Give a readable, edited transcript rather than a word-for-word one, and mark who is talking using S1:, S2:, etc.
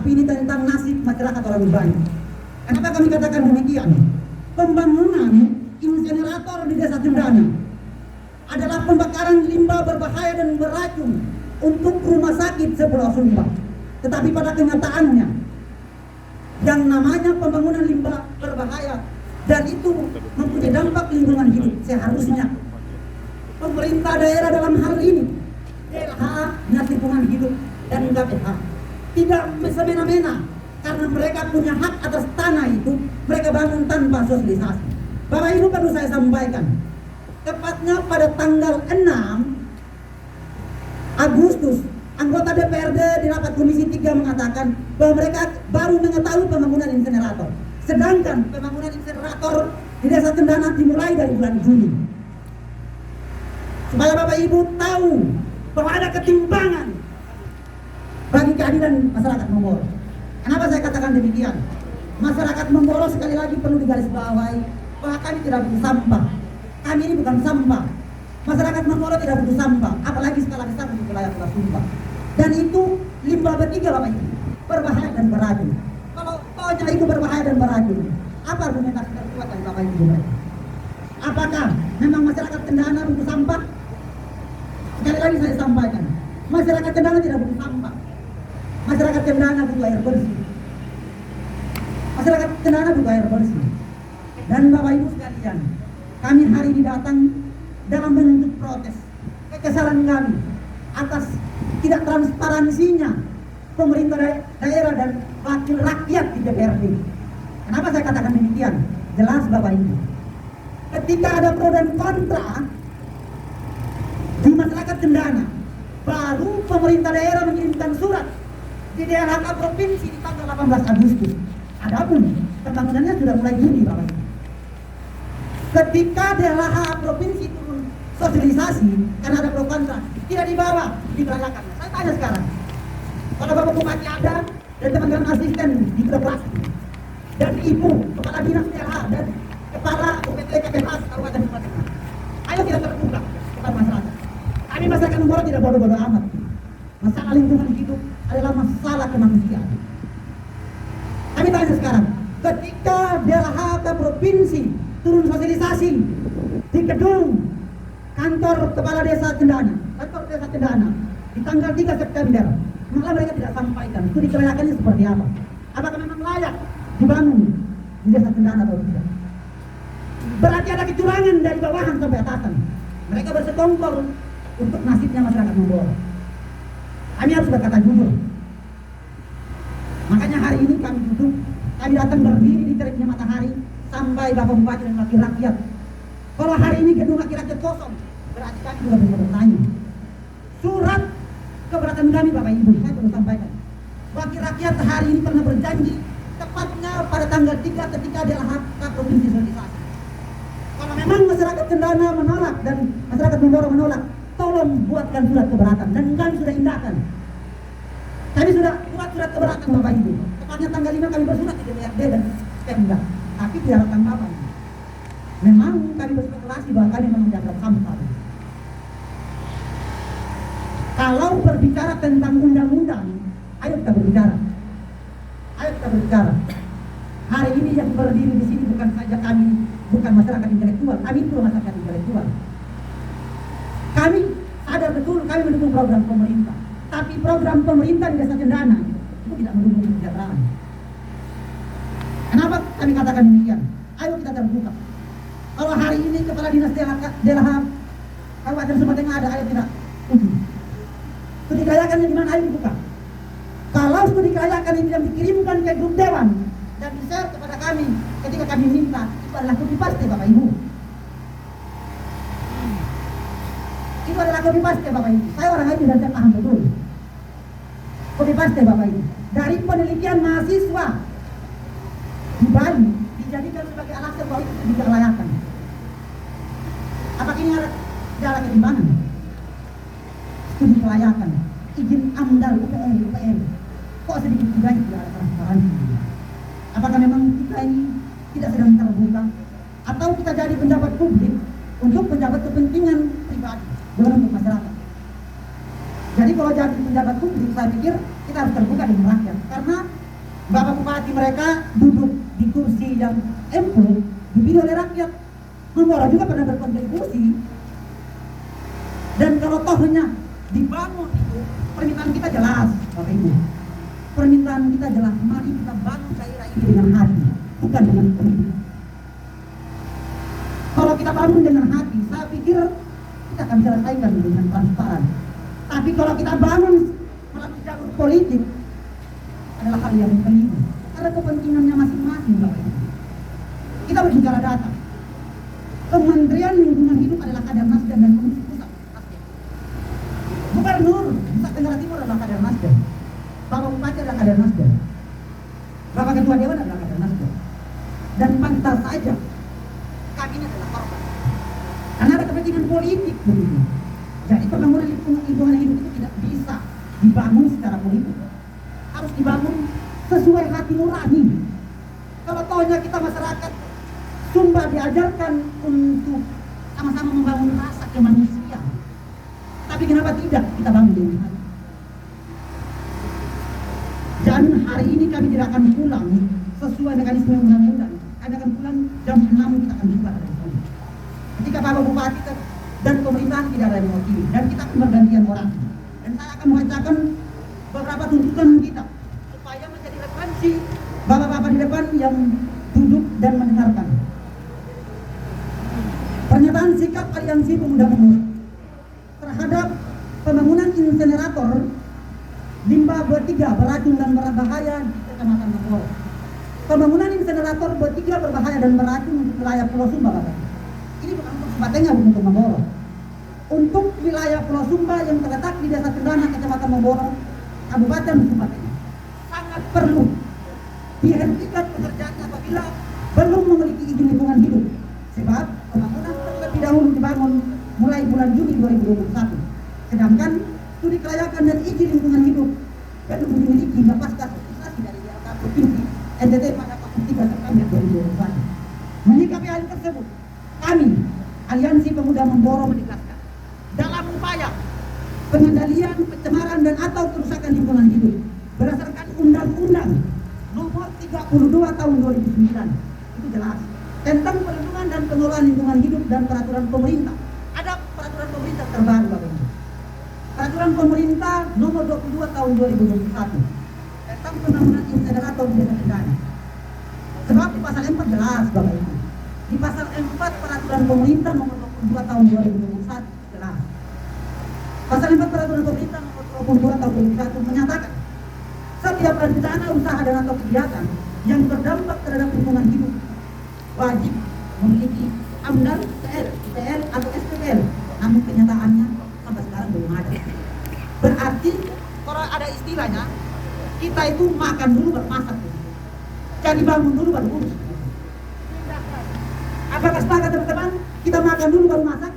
S1: tapi ini tentang nasib masyarakat orang banyak. Kenapa kami katakan demikian? Pembangunan insinerator di Desa Cendana adalah pembakaran limbah berbahaya dan beracun untuk rumah sakit sepulau Sumba. Tetapi pada kenyataannya, yang namanya pembangunan limbah berbahaya dan itu mempunyai dampak lingkungan hidup, seharusnya pemerintah daerah dalam hal ini, LHA, Dinas Lingkungan Hidup dan KPH, tidak semena-mena karena mereka punya hak atas tanah itu, mereka bangun tanpa sosialisasi. Bapak Ibu, perlu saya sampaikan, tepatnya pada tanggal 6 Agustus, anggota DPRD di rapat Komisi 3 mengatakan bahwa mereka baru mengetahui pembangunan insinerator. Sedangkan pembangunan insinerator di Desa Cendana dimulai dari bulan Juni. Supaya Bapak Ibu tahu bahwa ada ketimpangan bagi keadilan masyarakat Menggoro. Kenapa saya katakan demikian? Masyarakat Menggoro sekali lagi perlu digarisbawahi bahwa kami tidak butuh sampah. Kami ini bukan sampah. Masyarakat Menggoro tidak butuh sampah, apalagi skala besar untuk wilayah Pulau Sumba. Dan itu limbah bertiga Bapak Ibu, berbahaya dan beracun. Kalau pokoknya itu berbahaya dan beracun, apa argumentasi terkuat dari Bapak Ibu mereka? Apakah memang masyarakat Cendana butuh sampah? Sekali lagi saya sampaikan, masyarakat Cendana tidak butuh sampah. Masyarakat Cendana butuh air bersih. Masyarakat Cendana butuh air bersih. Dan Bapak Ibu sekalian, kami hari ini datang dalam bentuk protes kekesalan kami atas tidak transparansinya pemerintah daerah dan wakil rakyat di DPRD. Kenapa saya katakan demikian? Jelas Bapak Ibu, ketika ada pro dan kontra di masyarakat Cendana, baru pemerintah daerah mengirimkan surat di DLHK provinsi di tanggal 18 Agustus. Adapun pembangunannya sudah mulai Juni Bapak Ibu. Ketika DLHK provinsi turun sosialisasi karena ada pro kontra, tidak dibawa, diberlakukan. Saya tanya sekarang, kalau Bapak Bupati ada dan teman-teman asisten di birokrasi dan Ibu Kepala Dinas DLH dan Kepala UPT KPH Kabupaten Sumba Tengah, ayo kita terbuka kepada masyarakat. Kami masyarakat Menggoro tidak bodoh-bodoh amat. Masalah lingkungan hidup adalah masalah kemanusiaan. Kami tanya sekarang, ketika DLHK provinsi turun sosialisasi di gedung kantor Kepala Desa Cendana, di tanggal 3 September, malah mereka tidak sampaikan studi kelayakannya seperti apa. Apakah memang layak dibangun di Desa Cendana atau tidak? Berarti ada kecurangan dari bawahan sampai atasan. Mereka bersekongkol untuk nasibnya masyarakat Menggoro. Kami harus berkata jujur. Makanya hari ini kami duduk, kami datang berdiri di teriknya matahari sampai Bapak Bupati dan Wakil Rakyat. Kalau hari ini gedung Wakil Rakyat kosong, berarti kami juga bisa bertanya. Surat keberatan kami Bapak Ibu, saya perlu sampaikan. Wakil Rakyat hari ini pernah berjanji, tepatnya pada tanggal 3 ketika DLHK provinsi sosialisasi. Kalau memang masyarakat Cendana menolak dan masyarakat Menggoro menolak, tolong buatkan surat keberatan, dan kami sudah indahkan. Kami sudah buat surat keberatan Bapak Ibu. Tepatnya tanggal 5 kami bersurat di DPRD dan Pemda, tapi tidak ada tanggapan. Memang kami berspekulasi bahwa kami memang menjaga sampah. Kalau berbicara tentang undang-undang, ayo kita berbicara. Ayo kita berbicara. Hari ini yang berdiri di sini bukan saja kami, bukan masyarakat intelektual, kami juga masyarakat intelektual. Kami sadar betul kami mendukung program pemerintah, tapi program pemerintah di Desa Cendana itu tidak mendukung kesejahteraan. Kenapa kami katakan demikian? Ayo kita terbuka. Kalau hari ini Kepala Dinas DLH Kabupaten Sumba Tengah ada, ayo kita uji. Studi kelayakannya di mana, ayo dibuka. Kalau studi kelayakan ini yang dikirimkan ke grup dewan dan di-share kepada kami ketika kami minta, itu adalah copy paste Bapak Ibu. Itu adalah copy paste Bapak Ibu. Saya orang IT dan saya paham betul. Copy paste Bapak Ibu. Dari penelitian mahasiswa di Bali dijadikan sebagai alasan bahwa itu studi kelayakan. Apakah ini ada ketimpangan? Studi kelayakan, izin AMDAL, UPN, kok sedikit juga tidak ada transparansi? Apakah memang kita ini tidak sedang terbuka? Atau kita jadi pendapat publik untuk pendapat kepentingan pribadi, bukan untuk masyarakat? Jadi kalau jadi pendapat publik, saya pikir kita harus terbuka dengan rakyat. Karena Bapak Bupati mereka duduk di kursi yang empuk, dipilih oleh rakyat. Memboro juga pernah berkontribusi. Dan kalau tohnya dibangun itu, permintaan kita jelas, Bapak Ibu. Permintaan kita jelas, mari kita bangun daerah ini dengan hati, bukan dengan politik. Kalau kita bangun dengan hati, saya pikir kita akan selesaikan dengan transparan. Tapi kalau kita bangun melalui jalur politik, adalah hal yang keliru. Karena kepentingannya masing-masing, Bapak Ibu. Kita berbicara data. Kementerian Lingkungan Hidup adalah kader Nasdem dan Komisi Pusat Nasdem. Gubernur Nusa Tenggara Timur adalah kader Nasdem. Bapak Bupati adalah kader Nasdem. Bapak Ketua Dewan adalah kader Nasdem. Dan pantas saja kabinet adalah korban. Karena ada kepentingan politik begitu. Jadi pembangunan lingkungan hidup itu tidak bisa dibangun secara politik. Harus dibangun sesuai hati nurani. Kalau taunya kita masyarakat Sumba diajarkan untuk sama-sama membangun rasa kemanusiaan. Tapi kenapa tidak kita bangun dengan hati? Dan hari ini kami tidak akan pulang sesuai mekanisme undang-undang. Kami akan pulang jam 6 kita akan buka dari sana. Ketika Bapak Bupati dan pemerintahan tidak ada yang mewakili, dan kita akan bergantian orang. Dan saya akan membacakan beberapa tuntutan kita supaya menjadi referensi bapak-bapak di depan yang duduk dan mendengarkan. Pernyataan sikap Aliansi Pemuda Memoro terhadap pembangunan insinerator limbah B3 beracun dan berbahaya di Kecamatan Memoro. Pembangunan insinerator B3 berbahaya dan beracun untuk wilayah Pulau Sumba, Bapak. Ini bukan untuk Sumba untuk Memoro. Untuk wilayah Pulau Sumba yang terletak di Desa Cendana, Kecamatan Memoro, Kabupaten Sumba Tengah, sangat perlu dihentikan pekerjaannya apabila belum memiliki izin lingkungan hidup. Sebab pembangunan terlebih dahulu dibangun mulai bulan Juni 2021. Sedangkan studi kelayakan dan izin lingkungan hidup belum dimiliki hingga pasca sosialisasi dari DLK Provinsi NTT pada 3 September 2021. Menyikapi hal tersebut, kami Aliansi Pemuda Memoro menegaskan dalam upaya pengendalian pencemaran dan atau kerusakan lingkungan hidup berdasarkan Undang-Undang Nomor 32 Tahun 2009 itu jelas tentang perlindungan dan pengelolaan lingkungan hidup dan peraturan pemerintah. Ada peraturan pemerintah terbaru, Bapak Ibu. Peraturan pemerintah Nomor 22 Tahun 2021 tentang pembangunan insinerator di Desa Cendana. Sebab di pasal 4 jelas, Bapak Ibu. Di pasal 4 peraturan pemerintah Nomor 22 Tahun 2021 jelas. Pasal 4 peraturan pemerintah Nomor 22 Tahun 2021 menyatakan setiap rencana usaha dan atau kegiatan yang berdampak terhadap lingkungan hidup wajib memiliki AMDAL, TL atau SPL. Namun kenyataannya sampai sekarang belum ada. Berarti kalau ada istilahnya kita itu makan dulu baru masak. Jadi bangun dulu baru urus. Apakah sepakat teman-teman? Kita makan dulu baru masak?